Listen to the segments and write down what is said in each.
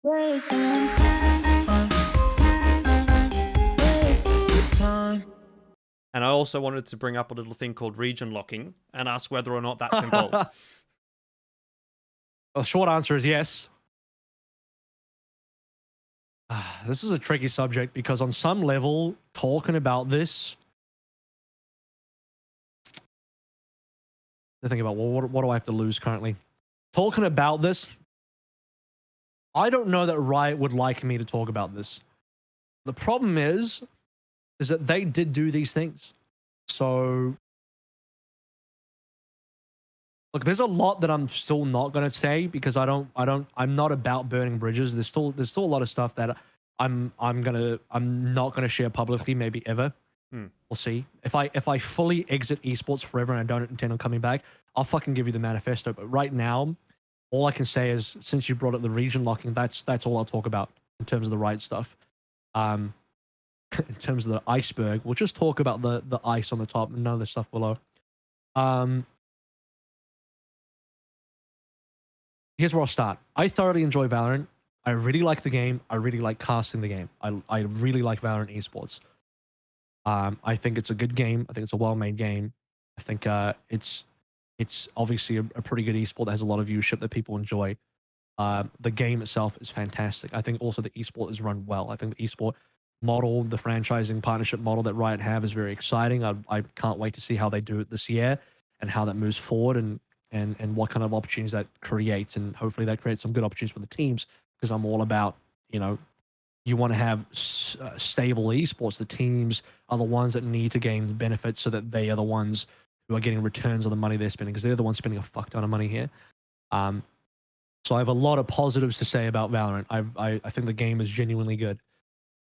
Wasting time. Wasting time. And I also wanted to bring up a little thing called region locking and ask whether or not that's involved. The short answer is yes. This is a tricky subject because on some level, talking about this, I think about, well, what do I have to lose currently? Talking about this, I don't know that Riot would like me to talk about this. The problem is that they did do these things. So, look, there's a lot that I'm still not going to say because I'm not about burning bridges. There's still a lot of stuff that I'm not gonna share publicly, maybe ever. We'll see. If I fully exit esports forever and I don't intend on coming back, I'll fucking give you the manifesto. But right now, all I can say is, since you brought up the region locking, that's all I'll talk about in terms of the Riot stuff. In terms of the iceberg, we'll just talk about the ice on the top and none of the stuff below. Here's where I'll start. I thoroughly enjoy Valorant. I really like the game. I really like casting the game. I really like Valorant esports. I think it's a good game. I think it's a well-made game. I think it's obviously a pretty good esport that has a lot of viewership that people enjoy. The game itself is fantastic. I think also the esport is run well. I think the esport model, the franchising partnership model that Riot have is very exciting. I can't wait to see how they do it this year and how that moves forward and what kind of opportunities that creates. And hopefully that creates some good opportunities for the teams, because I'm all about, you want to have stable esports. The teams are the ones that need to gain benefits so that they are the ones who are getting returns on the money they're spending, because they're the ones spending a fuck ton of money here. So I have a lot of positives to say about Valorant. I think the game is genuinely good.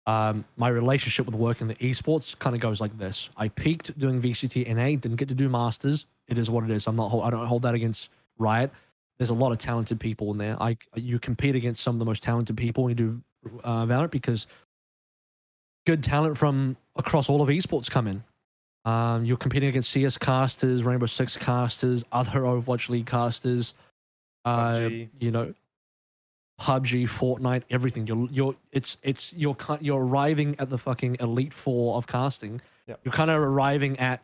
My relationship with working the esports kind of goes like this. I peaked doing VCT NA, didn't get to do Masters. It is what it is. I don't hold that against Riot. There's a lot of talented people in there. You compete against some of the most talented people when you do Valorant, because good talent from across all of esports come in. You're competing against CS casters, Rainbow Six casters, other Overwatch League casters, PUBG, Fortnite, everything. You're arriving at the fucking Elite Four of casting. Yep. You're kind of arriving at,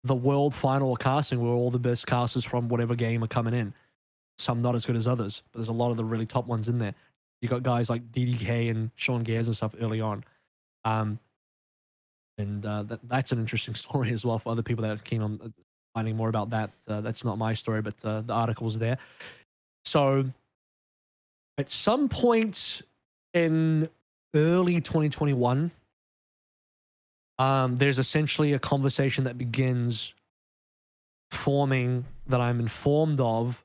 the world final of casting, where all the best casters from whatever game are coming in. Some not as good as others, but there's a lot of the really top ones in there. You got guys like DDK and Sean Gares and stuff early on. That's an interesting story as well for other people that are keen on finding more about that. That's not my story, but the article's there. So at some point in early 2021, there's essentially a conversation that begins forming that I'm informed of,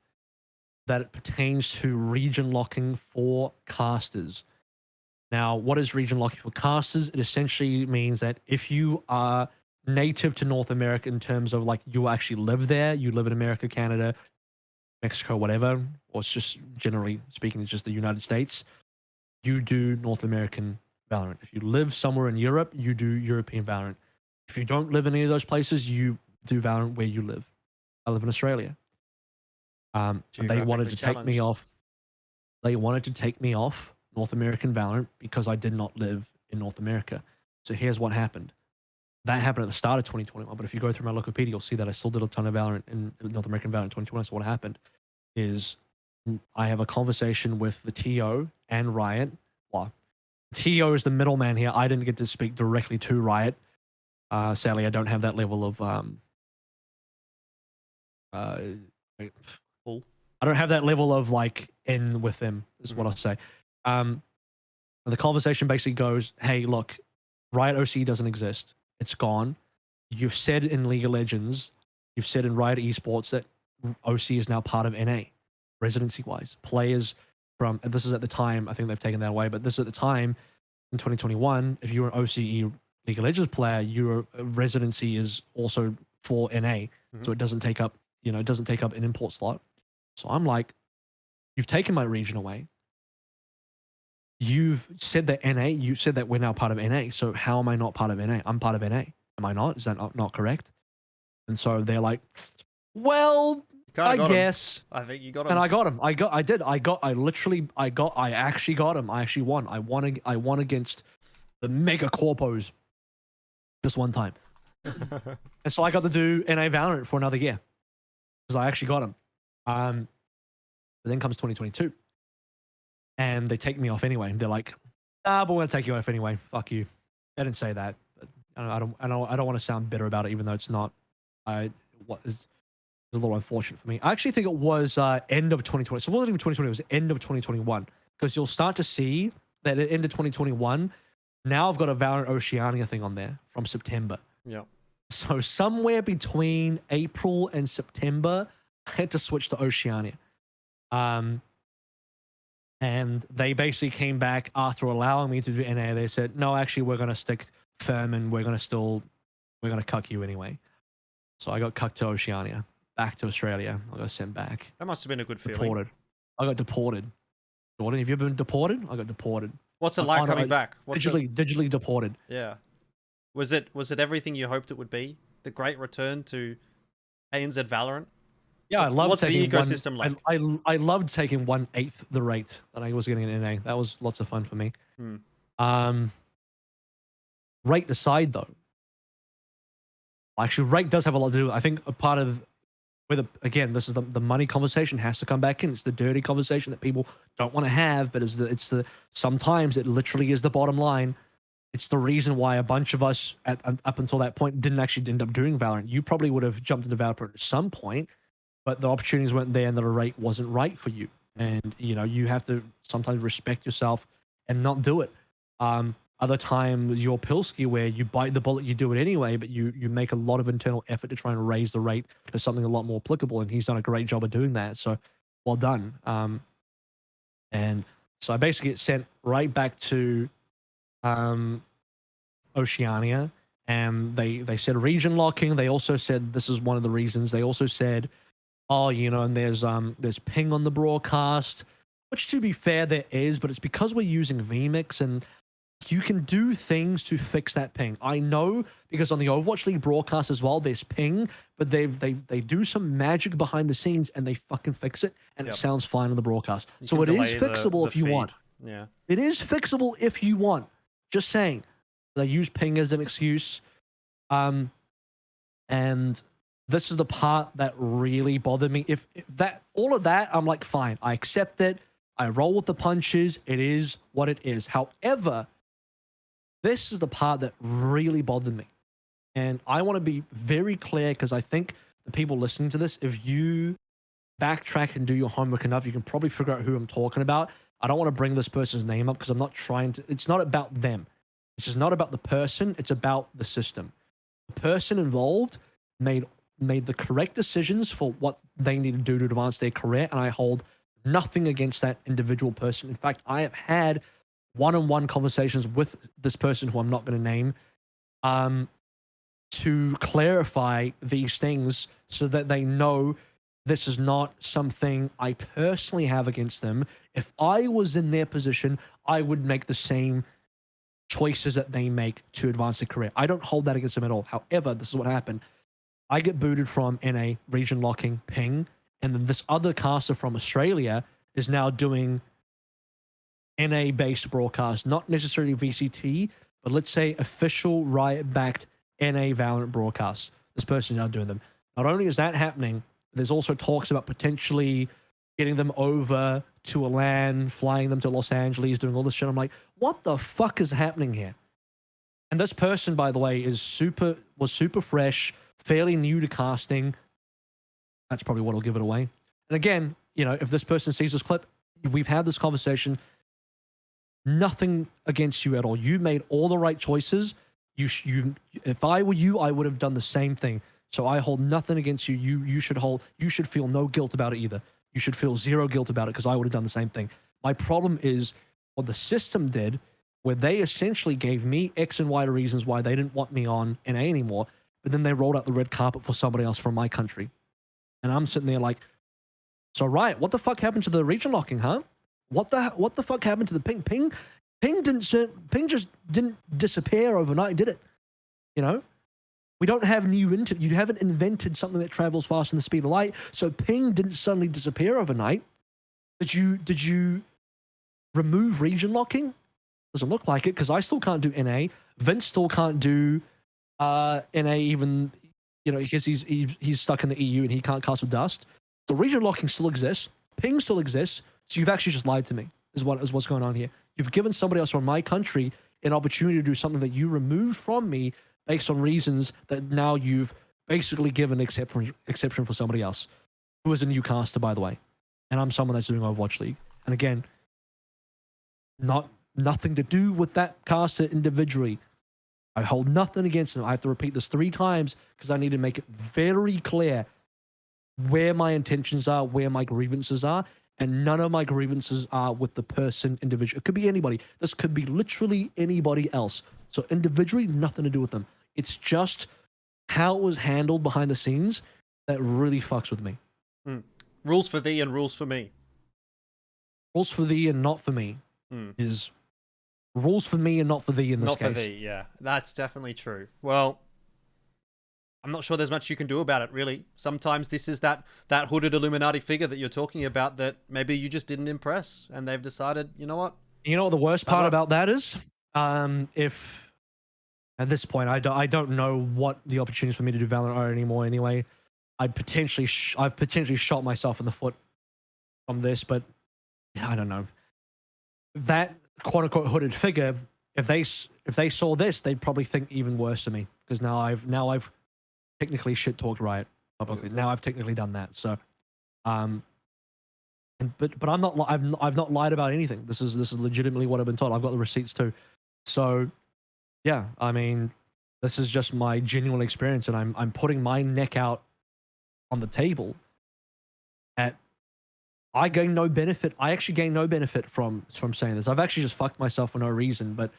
that it pertains to region locking for casters. Now, what is region locking for casters? It essentially means that if you are native to North America, in terms of like you actually live there, you live in America, Canada, Mexico, whatever, or it's just generally speaking, it's just the United States, you do North American Valorant. If you live somewhere in Europe, you do European Valorant. If you don't live in any of those places, you do Valorant where you live. I live in Australia. They wanted to take me off. They wanted to take me off North American Valorant because I did not live in North America. So here's what happened. That happened at the start of 2021, but if you go through my Wikipedia, you'll see that I still did a ton of Valorant in North American Valorant in 2021. So what happened is I have a conversation with the TO and Riot. Well, TO is the middleman here. I didn't get to speak directly to Riot. Sadly, I don't have that level of I don't have that level of like in with them, is what I'll say. The conversation basically goes, hey, look, Riot OC doesn't exist. It's gone. You've said in League of Legends, you've said in Riot Esports that OC is now part of NA, residency-wise. Players from, and this is at the time, I think they've taken that away, but this is at the time, in 2021, if you were an OCE League of Legends player, your residency is also for NA. So it doesn't take up, it doesn't take up an import slot. So I'm like, you've taken my region away. You've said that NA, you said that we're now part of NA. So how am I not part of NA? I'm part of NA. Am I not? Is that not correct? And so they're like, well, kind I of got him. guess. I think you got him. And I got him. I actually won. I won against the mega corpos just one time. And so I got to do NA Valorant for another year because I actually got him. But then comes 2022, and they take me off anyway. They're like, "Ah, but we're gonna take you off anyway. Fuck you." They didn't say that. But I don't want to sound bitter about it, even though it's not. What is a little unfortunate for me. I actually think it was end of 2020. So it wasn't even 2020. It was end of 2021 because you'll start to see that at the end of 2021. Now I've got a Valorant Oceania thing on there from September. Yeah. So somewhere between April and September, I had to switch to Oceania. And they basically came back after allowing me to do NA. They said, no, actually, we're going to stick firm and we're going to cuck you anyway. So I got cucked to Oceania, back to Australia. I got sent back. That must have been a good feeling. Deported. I got deported. Jordan, have you ever been deported? I got deported. What's it like coming back? Digitally deported. Yeah. Was it everything you hoped it would be? The great return to ANZ Valorant? Yeah, What's the ecosystem like? I loved taking 1/8 the rate that I was getting in NA. That was lots of fun for me. Rate aside, though, actually, rate does have a lot to do. I think a part of again, this is the money conversation has to come back in. It's the dirty conversation that people don't want to have, but sometimes it literally is the bottom line. It's the reason why a bunch of us up until that point didn't actually end up doing Valorant. You probably would have jumped into Valorant at some point, but the opportunities weren't there and the rate wasn't right for you. And, you have to sometimes respect yourself and not do it. Other times you're Pilsky where you bite the bullet, you do it anyway, but you make a lot of internal effort to try and raise the rate to something a lot more applicable. And he's done a great job of doing that. So well done. And so I basically get sent right back to Oceania, and they said region locking. They also said this is one of the reasons. They also said, oh, and there's ping on the broadcast, which to be fair there is, but it's because we're using vMix and you can do things to fix that ping. I know because on the Overwatch League broadcast as well, there's ping, but they do some magic behind the scenes and they fucking fix it, and it sounds fine on the broadcast. So it is fixable if you want. Yeah, it is fixable if you want. Just saying, they use ping as an excuse, and this is the part that really bothered me. If that all of that, I'm like, fine, I accept it. I roll with the punches. It is what it is. However, this is the part that really bothered me. And I want to be very clear because I think the people listening to this, if you backtrack and do your homework enough, you can probably figure out who I'm talking about. I don't want to bring this person's name up because I'm not trying to. It's not about them. It's just not about the person. It's about the system. The person involved made the correct decisions for what they need to do to advance their career, and I hold nothing against that individual person. In fact, I have had one-on-one conversations with this person who I'm not going to name to clarify these things so that they know this is not something I personally have against them. If I was in their position, I would make the same choices that they make to advance their career. I don't hold that against them at all. However, this is what happened. I get booted from NA, region locking, ping, and then this other caster from Australia is now doing NA-based broadcast, not necessarily VCT, but let's say official Riot-backed NA Valorant broadcasts. This person is now doing them. Not only is that happening, there's also talks about potentially getting them over to a LAN, flying them to Los Angeles, doing all this shit. I'm like, what the fuck is happening here? And this person, by the way, was super fresh, fairly new to casting. That's probably what'll give it away. And again, if this person sees this clip, we've had this conversation. Nothing against you at all. You made all the right choices. If I were you, I would have done the same thing. So I hold nothing against you. You should feel no guilt about it either. You should feel zero guilt about it because I would have done the same thing. My problem is what the system did, where they essentially gave me X and Y reasons why they didn't want me on NA anymore, but then they rolled out the red carpet for somebody else from my country. And I'm sitting there like, so Riot, what the fuck happened to the region locking, huh? What the fuck happened to the ping? Ping just didn't disappear overnight, did it? We don't have you haven't invented something that travels faster than the speed of light. So ping didn't suddenly disappear overnight. Did you remove region locking? Doesn't look like it, because I still can't do NA. Vince still can't do NA, even, you know, because he's stuck in the EU and he can't cast with dust. So region locking still exists. Ping still exists. So you've actually just lied to me, is what's going on here. You've given somebody else from my country an opportunity to do something that you removed from me based on reasons that now you've basically given exception for somebody else, who is a new caster, by the way. And I'm someone that's doing Overwatch League. And again, nothing to do with that caster individually. I hold nothing against him. I have to repeat this 3 times because I need to make it very clear where my intentions are, where my grievances are, and none of my grievances are with the person individual. It could be anybody. This could be literally anybody else. So individually, nothing to do with them. It's just how it was handled behind the scenes that really fucks with me. Rules for thee and rules for me. Rules for thee and not for me is rules for me and not for thee in this case. Not for thee, yeah. That's definitely true. Well, I'm not sure there's much you can do about it, really. Sometimes this is that hooded Illuminati figure that you're talking about that maybe you just didn't impress, and they've decided, you know what? You know what the worst part about that is? If at this point I don't know what the opportunities for me to do Valorant are anymore anyway. I've potentially shot myself in the foot from this, but I don't know. That quote unquote hooded figure, if they saw this, they'd probably think even worse of me, because now I've technically shit talked Riot publicly. Now I've technically done that. So, but I've not lied about anything. This is legitimately what I've been told. I've got the receipts too. So, yeah, I mean, this is just my genuine experience, and I'm putting my neck out on the table. I gain no benefit. I actually gain no benefit from saying this. I've actually just fucked myself for no reason. But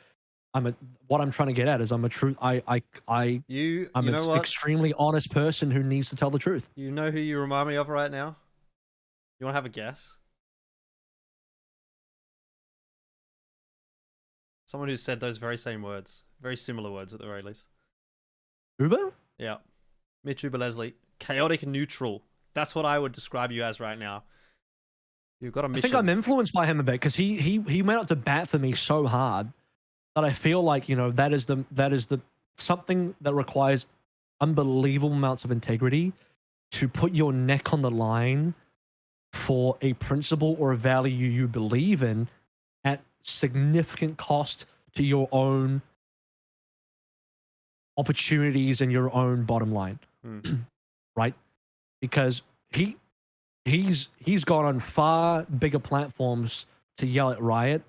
what I'm trying to get at is I'm an extremely honest person who needs to tell the truth. You know who you remind me of right now? You want to have a guess? Someone who said those very same words, very similar words at the very least. Uber? Yeah, Mitch Uber Leslie, chaotic neutral. That's what I would describe you as right now. You've got a mission. I think I'm influenced by him a bit, because he went out to bat for me so hard that I feel like, you know, that is the something that requires unbelievable amounts of integrity to put your neck on the line for a principle or a value you believe in at significant cost to your own opportunities and your own bottom line. Right? Because he's gone on far bigger platforms to yell at Riot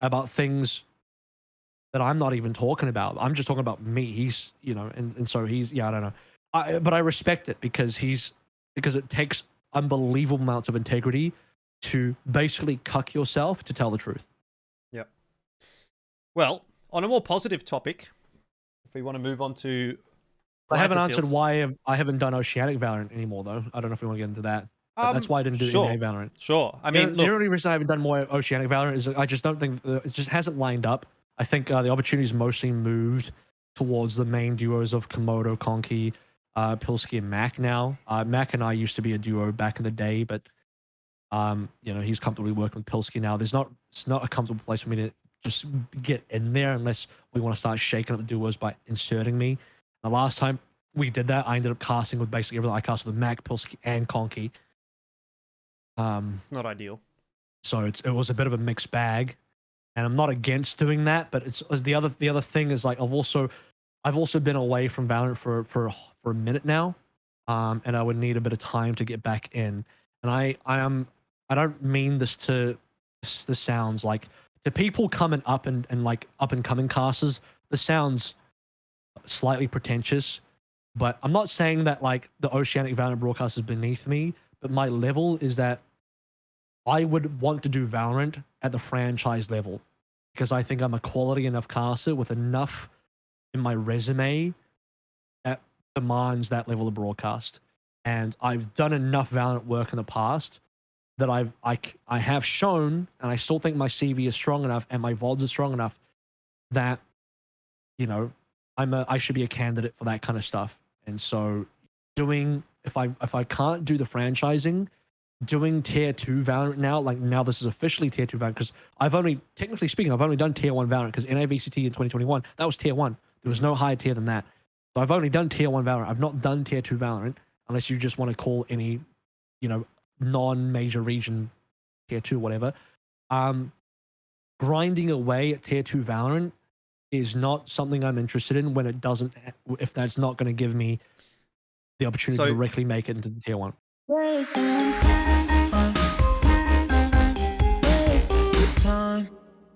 about things that I'm not even talking about. I'm just talking about me. He's, you know, and so he's, yeah, I don't know. But I respect it, because it takes unbelievable amounts of integrity to basically cuck yourself to tell the truth. Yep. Well, on a more positive topic, if we want to move on to... I haven't answered why I haven't done Oceanic Valorant anymore, though. I don't know if we want to get into that. That's why I didn't do NA Valorant. Sure. I mean, the only reason I haven't done more Oceanic Valorant is I just don't think it just hasn't lined up. I think the opportunities mostly moved towards the main duos of Komodo, Conky, Pilsky, and Mac now. Mac and I used to be a duo back in the day, but you know, he's comfortably working with Pilsky now. It's not a comfortable place for me to just get in there unless we want to start shaking up the duos by inserting me. The last time we did that, I ended up casting with basically everything. I casted with Mac, Pilsky, and Conky. Not ideal. So it was a bit of a mixed bag, and I'm not against doing that. But it's the other thing is, like, I've also been away from Valorant for a minute now, and I would need a bit of time to get back in. And I don't mean this sounds like, to people coming up and like up and coming casters, this sounds slightly pretentious, but I'm not saying that like the Oceanic Valorant broadcast is beneath me, but my level is that I would want to do Valorant at the franchise level, because I think I'm a quality enough caster with enough in my resume that demands that level of broadcast. And I've done enough Valorant work in the past that I have shown, and I still think my CV is strong enough and my VODs are strong enough that, you know, I should be a candidate for that kind of stuff. And so doing if I can't do the franchising, doing tier 2 Valorant now, like now this is officially tier 2 Valorant, because I've only, technically speaking, I've only done tier 1 Valorant, because in AVCT in 2021, that was tier 1. There was no higher tier than that. So I've only done tier 1 Valorant. I've not done tier 2 Valorant, unless you just want to call any, non-major region tier 2, whatever. Grinding away at tier 2 Valorant is not something I'm interested in when it doesn't, if that's not going to give me the opportunity to directly make it into the tier 1. Wasting time. Wasting time.